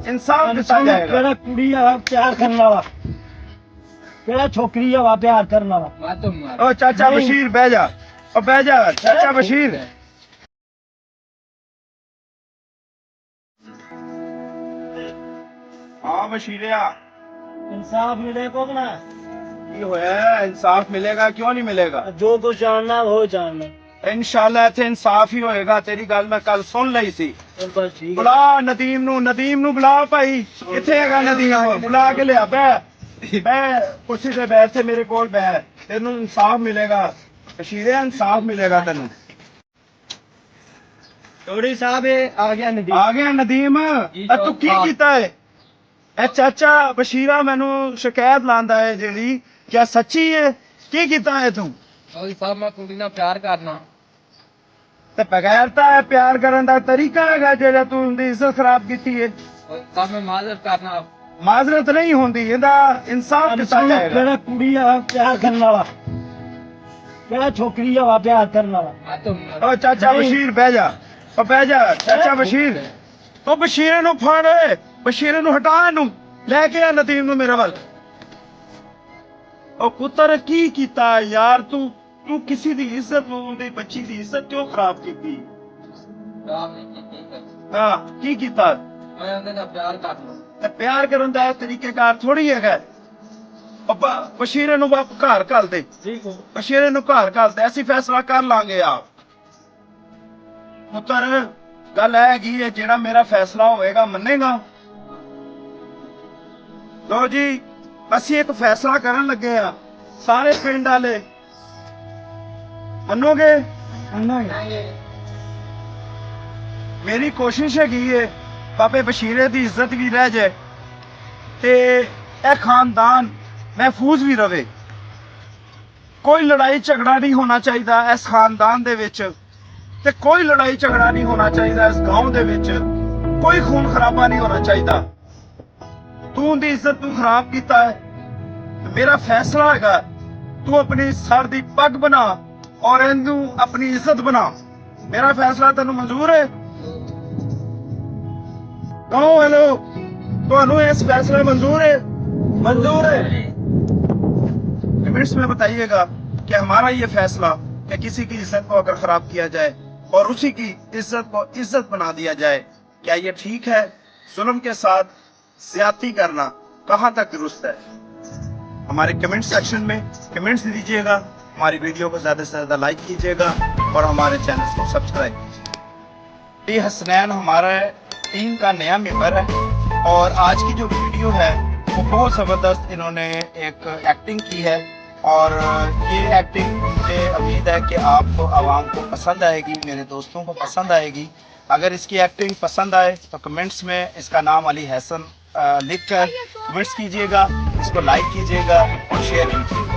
इंसाफ दिता जाएगा। केड़ा कुड़ी आ प्यार करने वाला, केड़ा छोकरी आ प्यार करने वाला। ओ चाचा बशीर बह जा, ओ बह जा चाचा बशीर। हाँ बशीरिया, इंसाफ मिलेगा ना? की होया? इंसाफ मिलेगा क्यों नहीं मिलेगा? जो कुछ जानना वो जानना। इंशाल्लाह इत्थे इंसाफ ही होएगा। तेरी गल मैं कल सुन लई सी। बस ठीक है। बुला नदीम नू बुला भाई। किथे हैगा नदीम? बुला के लिया। बह कुर्सी ते बैठ थे मेरे कोल बैठ। तेनू इंसाफ मिलेगा बशीरे, इंसाफ मिलेगा तेनू। चौधरी साहब आ गया नदीम। आ गया नदीम। तू की कीता है? ए चाचा बशीरा मैनू शिकायत लांदा है जेड़ी, क्या सच्ची है? की कीता है तू? चौधरी साहब मैं कुड़ी नाल प्यार करना। ते बगैर ता प्यार करन दा तरीका हैगा जेड़ा तू उंदी इज्जत खराब कीती है। ਤਾਂ ਮੈਂ ਮਾਜ਼ਰ ਕਰਨਾ। माजरत नहीं होंदी, इंदा इंसाफ दिता जाएगा। केड़ा कुड़ी आ प्यार करने वाला, केड़ा छोकरी आ प्यार करने वाला। ओ चाचा बशीर बह जा, ओ बह जा चाचा बशीर। ओ बशीरे नु फड़, बशीरे नु हटा, इनू लेके आ नदीम नु मेरे वल। ओ पुत्र की कीता यार तू? तू किसी दी इज्जत नू, उंदी बच्ची दी इज्जत क्यों खराब कीती? हां की कीता? ਮੈਂ ਉਹਦੇ ਨਾਲ ਪਿਆਰ ਕਰਨਾ। ਤੇ ਪਿਆਰ ਕਰਨ ਦਾ ਤਰੀਕੇਕਾਰ ਥੋੜੀ ਹੈਗਾ। ਅੱਬਾ ਬਸ਼ੀਰੇ ਨੂੰ ਬਾਪ ਘਰ ਘੱਲ ਦੇ। ठीक हो। ਬਸ਼ੀਰੇ ਨੂੰ ਘਰ ਘੱਲ ਦੇ, ਅਸੀਂ ਫੈਸਲਾ ਕਰ ਲਾਂਗੇ ਆਪ। ਪੁੱਤਰ ਗੱਲ ਇਹ ਹੈਗੀ ਹੈ, ਜਿਹੜਾ ਮੇਰਾ ਫੈਸਲਾ ਹੋਏਗਾ ਮੰਨੇਗਾ? ਲੋ ਜੀ ਅਸੀਂ ਇੱਕ ਫੈਸਲਾ ਕਰਨ ਲੱਗੇ ਆ, ਸਾਰੇ ਪਿੰਡ ਵਾਲੇ ਮੰਨੋਗੇ? ਮੇਰੀ ਕੋਸ਼ਿਸ਼ ਹੈਗੀ ਹੈ ਬਾਬੇ ਬਸ਼ੀਰੇ ਦੀ ਇੱਜ਼ਤ ਵੀ ਰਹਿ ਜਾਏ ਤੇ ਇਹ ਖਾਨਦਾਨ महफूज भी रवे। कोई लड़ाई झगड़ा नहीं होना चाहिए इस खानदान दे विच, ते कोई लड़ाई झगड़ा नहीं होना चाहिए इस गांव दे विच, कोई खून खराबा नहीं होना चाहिए। तू उनकी इज्जत तू खराब कीता है, मेरा फैसला हैगा तू अपनी सर दी पग बना और इनू अपनी इज्जत बना। मेरा फैसला तेनू मंजूर है? कहो हेलो, तुहानू इस फैसला मंजूर है? मंजूर है? कमेंट्स में बताइएगा कि हमारा ये फैसला कि किसी की इज्जत को अगर खराब किया जाए और उसी की इज्जत को इज्जत बना दिया जाए, क्या ये ठीक है? जुल्म के साथ ज्यादती करना कहाँ तक दुरुस्त है? हमारे कमेंट सेक्शन में कमेंट्स दीजिएगा, हमारी वीडियो को ज्यादा से ज्यादा लाइक कीजिएगा और हमारे चैनल को सब्सक्राइब कीजिए। ये हसनैन हमारा टीम का नया मेंबर है और आज की जो वीडियो है वो बहुत ज़बरदस्त इन्होंने एक एक्टिंग की है और ये एक्टिंग मुझे उम्मीद है कि आपको आवाम को पसंद आएगी, मेरे दोस्तों को पसंद आएगी। अगर इसकी एक्टिंग पसंद आए तो कमेंट्स में इसका नाम अली हसन लिख कर कमेंट्स कीजिएगा, इसको लाइक कीजिएगा और शेयर कीजिएगा।